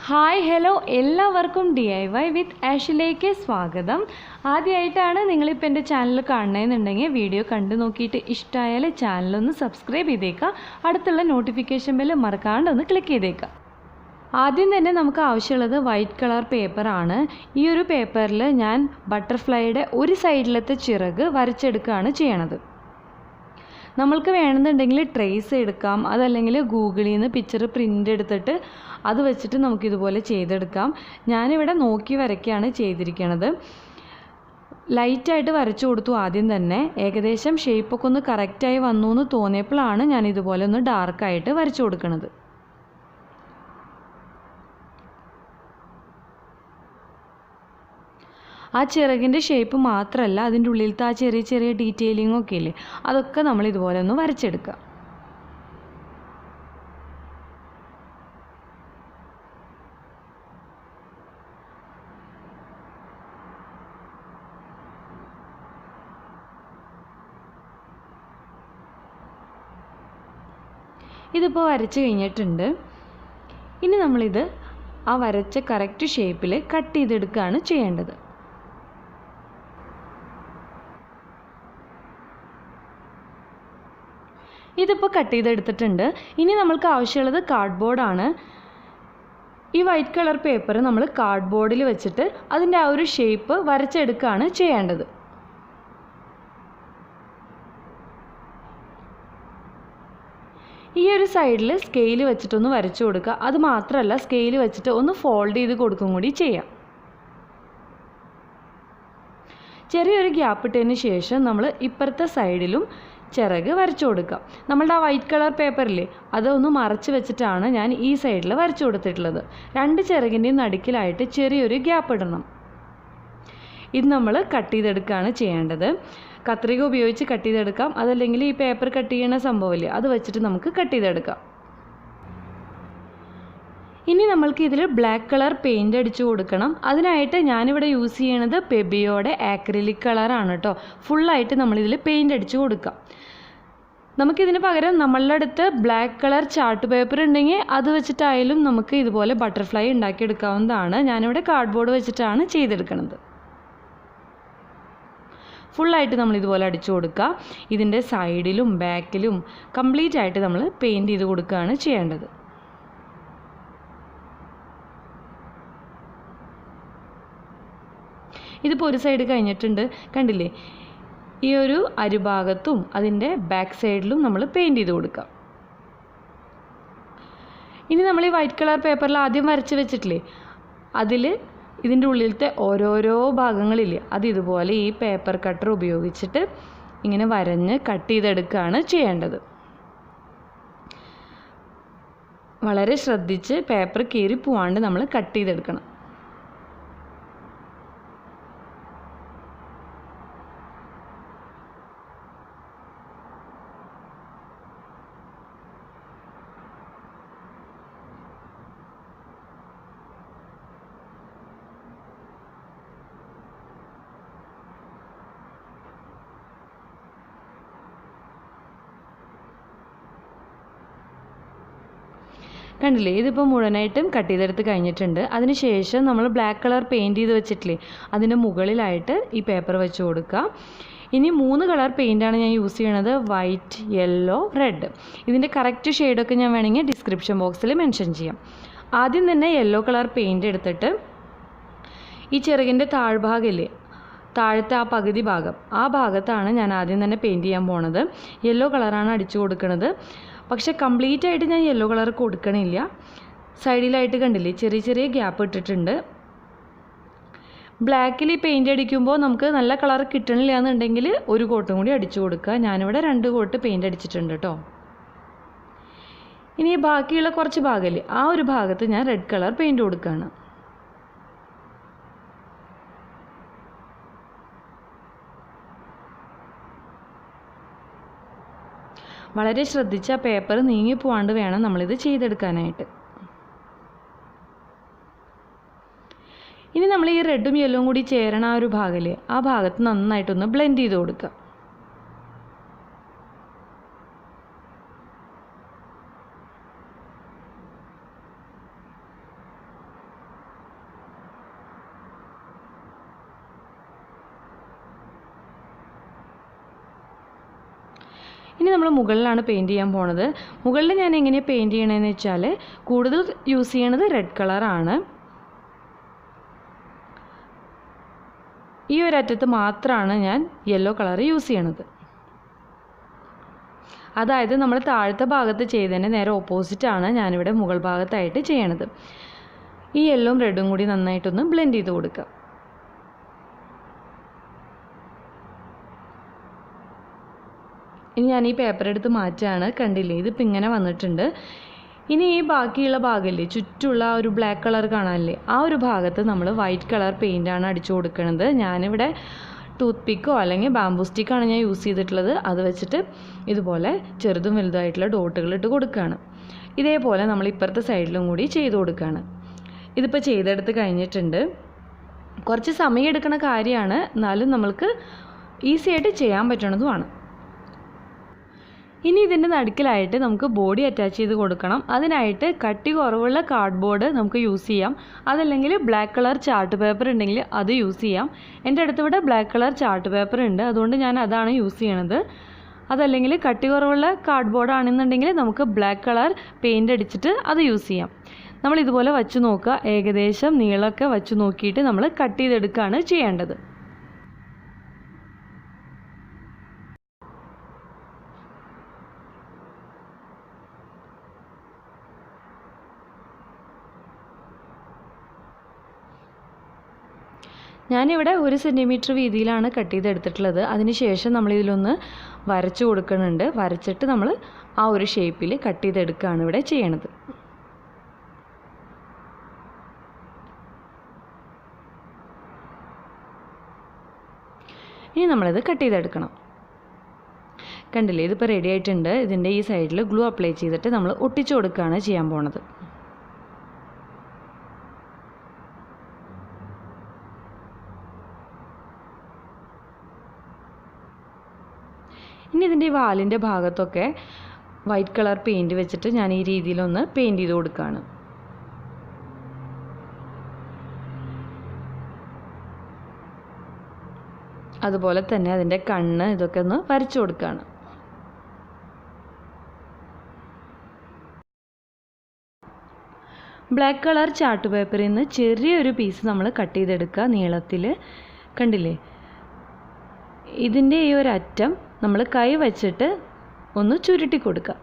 Hi hello എല്ലാവർക്കും DIY വിത്ത് ആഷിലേക്ക് സ്വാഗതം. ആദ്യമായിട്ടാണ് നിങ്ങളിപ്പോൾ എൻ്റെ ചാനൽ കാണണമെന്നുണ്ടെങ്കിൽ വീഡിയോ കണ്ടു നോക്കിയിട്ട് ഇഷ്ടമായാൽ ചാനലൊന്ന് സബ്സ്ക്രൈബ് ചെയ്തേക്കുക. അടുത്തുള്ള നോട്ടിഫിക്കേഷൻ ബെൽ മറക്കാണ്ട് ഒന്ന് ക്ലിക്ക് ചെയ്തേക്കുക. ആദ്യം തന്നെ നമുക്ക് ആവശ്യമുള്ളത് വൈറ്റ് കളർ പേപ്പറാണ്. ഈ ഒരു പേപ്പറിൽ ഞാൻ ബട്ടർഫ്ലൈയുടെ ഒരു സൈഡിലത്തെ ചിറക് വരച്ചെടുക്കുകയാണ് ചെയ്യണത്. നമ്മൾക്ക് വേണമെന്നുണ്ടെങ്കിൽ ട്രേസ് എടുക്കാം, അതല്ലെങ്കിൽ ഗൂഗിളിൽ നിന്ന് പിക്ചർ പ്രിൻ്റ് എടുത്തിട്ട് അത് വെച്ചിട്ട് നമുക്കിതുപോലെ ചെയ്തെടുക്കാം. ഞാനിവിടെ നോക്കി വരയ്ക്കുകയാണ് ചെയ്തിരിക്കുന്നത്. ലൈറ്റായിട്ട് വരച്ചു കൊടുത്തു ആദ്യം തന്നെ. ഏകദേശം ഷേപ്പൊക്കെ ഒന്ന് കറക്റ്റായി വന്നു എന്ന് തോന്നിയപ്പോഴാണ് ഞാൻ ഇതുപോലെ ഒന്ന് ഡാർക്കായിട്ട് വരച്ചു കൊടുക്കുന്നത്. ആ ചിറകിൻ്റെ ഷേപ്പ് മാത്രമല്ല, അതിൻ്റെ ഉള്ളിലത്തെ ആ ചെറിയ ചെറിയ ഡീറ്റെയിലിങ്ങൊക്കെ ഇല്ലേ, അതൊക്കെ നമ്മൾ ഇതുപോലെ ഒന്ന് വരച്ചെടുക്കുക. ഇതിപ്പോൾ വരച്ച് കഴിഞ്ഞിട്ടുണ്ട്. ഇനി നമ്മളിത് ആ വരച്ച കറക്റ്റ് ഷേപ്പിൽ കട്ട് ചെയ്തെടുക്കുകയാണ് ചെയ്യേണ്ടത്. ഇതിപ്പോൾ കട്ട് ചെയ്തെടുത്തിട്ടുണ്ട്. ഇനി നമ്മൾക്ക് ആവശ്യമുള്ളത് കാർഡ്ബോർഡാണ്. ഈ വൈറ്റ് കളർ പേപ്പർ നമ്മൾ കാർഡ്ബോർഡിൽ വെച്ചിട്ട് അതിൻ്റെ ആ ഒരു ഷേപ്പ് വരച്ചെടുക്കുകയാണ് ചെയ്യേണ്ടത്. ഈ ഒരു സൈഡിൽ സ്കെയിൽ വെച്ചിട്ടൊന്ന് വരച്ചു കൊടുക്കുക. അത് മാത്രമല്ല, സ്കെയിൽ വെച്ചിട്ട് ഒന്ന് ഫോൾഡ് ചെയ്ത് കൊടുക്കും കൂടി ചെയ്യാം. ചെറിയൊരു ഗ്യാപ്പ് ഇട്ടതിന് ശേഷം നമ്മൾ ഇപ്പുറത്തെ സൈഡിലും ചിറക് വരച്ചു കൊടുക്കുക. നമ്മളുടെ ആ വൈറ്റ് കളർ പേപ്പറില്ലേ, അതൊന്ന് മറച്ച് വെച്ചിട്ടാണ് ഞാൻ ഈ സൈഡിൽ വരച്ചു കൊടുത്തിട്ടുള്ളത്. രണ്ട് ചിറകിൻ്റെയും നടുക്കിലായിട്ട് ചെറിയൊരു ഗ്യാപ്പ് ഇടണം. ഇത് നമ്മൾ കട്ട് ചെയ്തെടുക്കുകയാണ് ചെയ്യേണ്ടത്. കത്രിക ഉപയോഗിച്ച് കട്ട് ചെയ്തെടുക്കാം, അതല്ലെങ്കിൽ ഈ പേപ്പർ കട്ട് ചെയ്യുന്ന സംഭവമില്ലേ, അത് വെച്ചിട്ട് നമുക്ക് കട്ട് ചെയ്തെടുക്കാം. ഇനി നമ്മൾക്ക് ഇതിൽ ബ്ലാക്ക് കളർ പെയിൻ്റ് അടിച്ചു കൊടുക്കണം. അതിനായിട്ട് ഞാനിവിടെ യൂസ് ചെയ്യണത് പെബിയോടെ ആക്രിലിക് കളറാണ് കേട്ടോ. ഫുള്ളായിട്ട് നമ്മളിതിൽ പെയിൻ്റ് അടിച്ചു കൊടുക്കാം. നമുക്കിതിന് പകരം നമ്മളുടെ അടുത്ത് ബ്ലാക്ക് കളർ ചാർട്ട് പേപ്പർ ഉണ്ടെങ്കിൽ അത് വെച്ചിട്ടായാലും നമുക്ക് ഇതുപോലെ ബട്ടർഫ്ലൈ ഉണ്ടാക്കിയെടുക്കാവുന്നതാണ്. ഞാനിവിടെ കാർഡ്ബോർഡ് വെച്ചിട്ടാണ് ചെയ്തെടുക്കുന്നത്. ഫുള്ളായിട്ട് നമ്മൾ ഇതുപോലെ അടിച്ചു കൊടുക്കുക. ഇതിൻ്റെ സൈഡിലും ബാക്കിലും കംപ്ലീറ്റ് ആയിട്ട് നമ്മൾ പെയിൻറ്റ് ചെയ്ത് കൊടുക്കുകയാണ് ചെയ്യേണ്ടത്. ഇതിപ്പോൾ ഒരു സൈഡ് കഴിഞ്ഞിട്ടുണ്ട്, കണ്ടില്ലേ? ഈ ഒരു അരിഭാഗത്തും അതിൻ്റെ ബാക്ക് സൈഡിലും നമ്മൾ പെയിൻറ്റ് ചെയ്ത് കൊടുക്കുക. ഇനി നമ്മൾ ഈ വൈറ്റ് കളർ പേപ്പറിൽ ആദ്യം വരച്ച് വെച്ചിട്ടില്ലേ, അതിൽ ഇതിൻ്റെ ഉള്ളിലത്തെ ഓരോരോ ഭാഗങ്ങളില്ലേ, അത് ഇതുപോലെ ഈ പേപ്പർ കട്ടർ ഉപയോഗിച്ചിട്ട് ഇങ്ങനെ വരഞ്ഞ് കട്ട് ചെയ്തെടുക്കുകയാണ് ചെയ്യേണ്ടത്. വളരെ ശ്രദ്ധിച്ച് പേപ്പർ കീറി പോവാണ്ട് നമ്മൾ കട്ട് ചെയ്തെടുക്കണം. കണ്ടില്ലേ? ഇതിപ്പോൾ മുഴുവനായിട്ടും കട്ട് ചെയ്തെടുത്ത് കഴിഞ്ഞിട്ടുണ്ട്. അതിന് ശേഷം നമ്മൾ ബ്ലാക്ക് കളർ പെയിൻറ്റ് ചെയ്ത് വെച്ചിട്ടില്ലേ, അതിൻ്റെ മുകളിലായിട്ട് ഈ പേപ്പർ വെച്ച് കൊടുക്കുക. ഇനി 3 കളർ പെയിൻ്റാണ് ഞാൻ യൂസ് ചെയ്യണത്: വൈറ്റ്, യെല്ലോ, റെഡ്. ഇതിൻ്റെ കറക്റ്റ് ഷെയ്ഡൊക്കെ ഞാൻ വേണമെങ്കിൽ ഡിസ്ക്രിപ്ഷൻ ബോക്സിൽ മെൻഷൻ ചെയ്യാം. ആദ്യം തന്നെ യെല്ലോ കളർ പെയിൻറ്റ് എടുത്തിട്ട് ഈ ചിറകിൻ്റെ താഴ്ഭാഗമില്ലേ, താഴത്തെ ആ പകുതി ഭാഗം, ആ ഭാഗത്താണ് ഞാൻ ആദ്യം തന്നെ പെയിൻറ്റ് ചെയ്യാൻ പോണത്. യെല്ലോ കളറാണ് അടിച്ചു കൊടുക്കുന്നത്. പക്ഷെ കംപ്ലീറ്റ് ആയിട്ട് ഞാൻ യെല്ലോ കളർ കൊടുക്കണില്ല. സൈഡിലായിട്ട് കണ്ടില്ലേ, ചെറിയ ചെറിയ ഗ്യാപ്പ് ഇട്ടിട്ടുണ്ട്. ബ്ലാക്കിൽ ഈ പെയിൻറ്റ് അടിക്കുമ്പോൾ നമുക്ക് നല്ല കളർ കിട്ടണില്ല എന്നുണ്ടെങ്കിൽ ഒരു കോട്ടും കൂടി അടിച്ചു കൊടുക്കുക. ഞാനിവിടെ 2 കോട്ട് പെയിൻറ്റ് അടിച്ചിട്ടുണ്ട് കേട്ടോ. ഇനി ബാക്കിയുള്ള കുറച്ച് ഭാഗമില്ലേ, ആ ഒരു ഭാഗത്ത് ഞാൻ റെഡ് കളർ പെയിൻറ്റ് കൊടുക്കുകയാണ്. വളരെ ശ്രദ്ധിച്ച് ആ പേപ്പർ നീങ്ങിപ്പോവാണ്ട് വേണം നമ്മളിത് ചെയ്തെടുക്കാനായിട്ട്. ഇനി നമ്മൾ ഈ റെഡും യെല്ലോയും കൂടി ചേരണ ആ ഒരു ഭാഗമില്ലേ, ആ ഭാഗത്ത് നന്നായിട്ടൊന്ന് ബ്ലെൻഡ് ചെയ്ത് കൊടുക്കുക. ഇനി നമ്മൾ മുകളിലാണ് പെയിൻറ്റ് ചെയ്യാൻ പോണത്. മുകളിൽ ഞാൻ എങ്ങനെയാണ് പെയിൻറ്റ് ചെയ്യണമെന്ന് വെച്ചാൽ കൂടുതൽ യൂസ് ചെയ്യണത് റെഡ് കളറാണ്. ഈ ഒരറ്റത്ത് മാത്രമാണ് ഞാൻ യെല്ലോ കളർ യൂസ് ചെയ്യണത്. അതായത് നമ്മൾ താഴത്തെ ഭാഗത്ത് ചെയ്തതിന് നേരെ ഓപ്പോസിറ്റാണ് ഞാനിവിടെ മുകൾ ഭാഗത്തായിട്ട് ചെയ്യണത്. ഈ യെല്ലോയും റെഡും കൂടി നന്നായിട്ടൊന്ന് ബ്ലെൻഡ് ചെയ്ത് കൊടുക്കുക. ഇനി ഞാൻ ഈ പേപ്പർ എടുത്ത് മാറ്റാണ്. കണ്ടില്ലേ, ഇതിപ്പോൾ ഇങ്ങനെ വന്നിട്ടുണ്ട്. ഇനി ഈ ബാക്കിയുള്ള ഭാഗമില്ലേ, ചുറ്റുള്ള ആ ഒരു ബ്ലാക്ക് കളർ കാണാനില്ലേ, ആ ഒരു ഭാഗത്ത് നമ്മൾ വൈറ്റ് കളർ പെയിൻ്റാണ് അടിച്ചു കൊടുക്കുന്നത്. ഞാനിവിടെ ടൂത്ത് പിക്കോ അല്ലെങ്കിൽ ബാംബൂ സ്റ്റിക്കാണ് ഞാൻ യൂസ് ചെയ്തിട്ടുള്ളത്. അത് വെച്ചിട്ട് ഇതുപോലെ ചെറുതും വലുതായിട്ടുള്ള ഡോട്ടുകൾ ഇട്ട് കൊടുക്കുകയാണ്. ഇതേപോലെ നമ്മൾ ഇപ്പുറത്തെ സൈഡിലും കൂടി ചെയ്ത് കൊടുക്കുകയാണ്. ഇതിപ്പോൾ ചെയ്തെടുത്ത് കഴിഞ്ഞിട്ടുണ്ട്. കുറച്ച് സമയം എടുക്കുന്ന കാര്യമാണ്, എന്നാലും നമ്മൾക്ക് ഈസി ആയിട്ട് ചെയ്യാൻ പറ്റണതുമാണ്. ഇനി ഇതിൻ്റെ നടുക്കിലായിട്ട് നമുക്ക് ബോഡി അറ്റാച്ച് ചെയ്ത് കൊടുക്കണം. അതിനായിട്ട് കട്ടി കുറവുള്ള കാർഡ്ബോർഡ് നമുക്ക് യൂസ് ചെയ്യാം. അതല്ലെങ്കിൽ ബ്ലാക്ക് കളർ ചാർട്ട് പേപ്പർ ഉണ്ടെങ്കിൽ അത് യൂസ് ചെയ്യാം. എൻ്റെ അടുത്ത് ഇവിടെ ബ്ലാക്ക് കളർ ചാർട്ട് പേപ്പർ ഉണ്ട്, അതുകൊണ്ട് ഞാൻ അതാണ് യൂസ് ചെയ്യണത്. അതല്ലെങ്കിൽ കട്ടി കുറവുള്ള കാർഡ്ബോർഡ് ആണെന്നുണ്ടെങ്കിൽ നമുക്ക് ബ്ലാക്ക് കളർ പെയിൻ്റ് അടിച്ചിട്ട് അത് യൂസ് ചെയ്യാം. നമ്മൾ ഇതുപോലെ വച്ച് നോക്കുക. ഏകദേശം നീളമൊക്കെ വച്ച് നോക്കിയിട്ട് നമ്മൾ കട്ട് ചെയ്തെടുക്കുകയാണ് ചെയ്യേണ്ടത്. ഞാനിവിടെ 1 സെൻറ്റിമീറ്റർ വീതിയിലാണ് കട്ട് ചെയ്തെടുത്തിട്ടുള്ളത്. അതിനുശേഷം നമ്മളിതിലൊന്ന് വരച്ചു കൊടുക്കുന്നുണ്ട്. വരച്ചിട്ട് നമ്മൾ ആ ഒരു ഷേപ്പിൽ കട്ട് ചെയ്തെടുക്കുകയാണ് ഇവിടെ ചെയ്യണത്. ഇനി നമ്മളിത് കട്ട് ചെയ്തെടുക്കണം. കണ്ടില്ലേ, ഇതിപ്പോൾ റെഡി ആയിട്ടുണ്ട്. ഇതിൻ്റെ ഈ സൈഡിൽ ഗ്ലൂ അപ്ലൈ ചെയ്തിട്ട് നമ്മൾ ഒട്ടിച്ചു കൊടുക്കുകയാണ് ചെയ്യാൻ പോണത്. ഇനി ഇതിൻ്റെ ഈ വാലിൻ്റെ ഭാഗത്തൊക്കെ വൈറ്റ് കളർ പെയിൻറ്റ് വെച്ചിട്ട് ഞാൻ ഈ രീതിയിലൊന്ന് പെയിൻറ്റ് ചെയ്ത് കൊടുക്കുകയാണ്. അതുപോലെ തന്നെ അതിൻ്റെ കണ്ണ് ഇതൊക്കെ ഒന്ന് വരച്ചു കൊടുക്കുകയാണ്. ബ്ലാക്ക് കളർ ചാർട്ട് പേപ്പറിൽ നിന്ന് ചെറിയൊരു പീസ് നമ്മൾ കട്ട് ചെയ്തെടുക്കുക നീളത്തിൽ. കണ്ടില്ലേ, ഇതിൻ്റെ ഈ ഒരു അറ്റം നമ്മൾ കൈ വച്ചിട്ട് ഒന്ന് ചുരുട്ടി കൊടുക്കുക.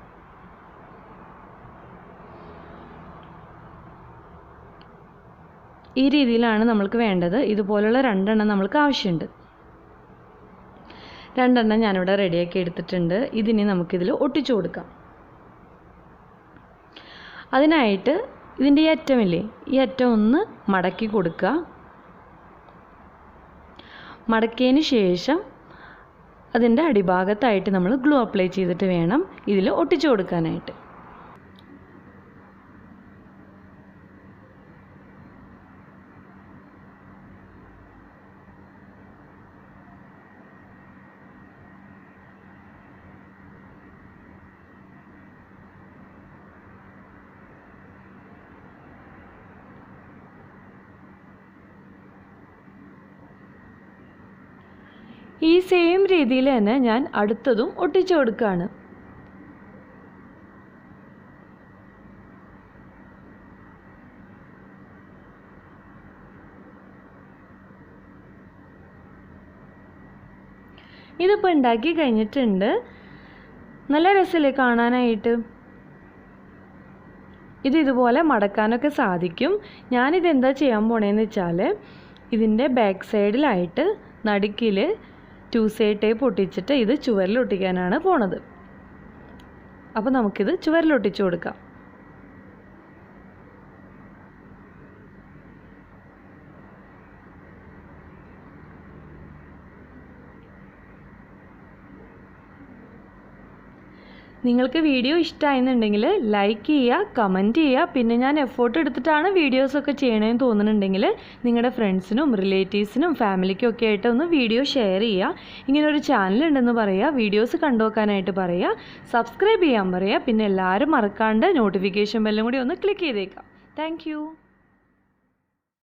ഈ രീതിയിലാണ് നമ്മൾക്ക് വേണ്ടത്. ഇതുപോലുള്ള 2 എണ്ണം നമ്മൾക്ക് ആവശ്യമുണ്ട്. 2 എണ്ണം ഞാനിവിടെ റെഡിയാക്കി എടുത്തിട്ടുണ്ട്. ഇതിനി നമുക്കിതിൽ ഒട്ടിച്ചു കൊടുക്കാം. അതിനായിട്ട് ഇതിൻ്റെ ഈ അറ്റമില്ലേ, ഈ അറ്റം ഒന്ന് മടക്കി കൊടുക്കുക. മടക്കിയതിന് ശേഷം അതിൻ്റെ അടിഭാഗത്തായിട്ട് നമ്മൾ ഗ്ലൂ അപ്ലൈ ചെയ്തിട്ട് വേണം ഇതിൽ ഒട്ടിച്ചു കൊടുക്കാനായിട്ട്. ഈ സെയിം രീതിയിൽ തന്നെ ഞാൻ അടുത്തതും ഒട്ടിച്ചു കൊടുക്കുകയാണ്. ഇതിപ്പോൾ ഉണ്ടാക്കി കഴിഞ്ഞിട്ടുണ്ട്. നല്ല രസമല്ലേ കാണാനായിട്ട്. ഇതുപോലെ മടക്കാനൊക്കെ സാധിക്കും. ഞാനിതെന്താ ചെയ്യാൻ പോണേന്ന് വെച്ചാൽ ഇതിൻ്റെ ബാക്ക് സൈഡിലായിട്ട് നടുക്കിൽ 2 സൈഡ് ടേപ്പ് ഒട്ടിച്ചിട്ട് ഇത് ചുവരിൽ ഒട്ടിക്കാനാണ് പോണത്. അപ്പോൾ നമുക്കിത് ചുവരിൽ ഒട്ടിച്ചു കൊടുക്കാം. നിങ്ങൾക്ക് വീഡിയോ ഇഷ്ടമായെന്നുണ്ടെങ്കിൽ ലൈക്ക് ചെയ്യുക, കമൻറ്റ് ചെയ്യുക. പിന്നെ ഞാൻ എഫോർട്ട് എടുത്തിട്ടാണ് വീഡിയോസൊക്കെ ചെയ്യണമെന്ന് തോന്നുന്നുണ്ടെങ്കിൽ നിങ്ങളുടെ ഫ്രണ്ട്സിനും റിലേറ്റീവ്സിനും ഫാമിലിക്കും ഒക്കെ ആയിട്ട് ഒന്ന് വീഡിയോ ഷെയർ ചെയ്യുക. ഇങ്ങനൊരു ചാനലുണ്ടെന്ന് പറയുക, വീഡിയോസ് കണ്ടുനോക്കാനായിട്ട് പറയുക, സബ്സ്ക്രൈബ് ചെയ്യാൻ പറയുക. പിന്നെ എല്ലാവരും മറക്കാണ്ട് നോട്ടിഫിക്കേഷൻ ബെല്ലും കൂടി ഒന്ന് ക്ലിക്ക് ചെയ്തേക്കാം. താങ്ക്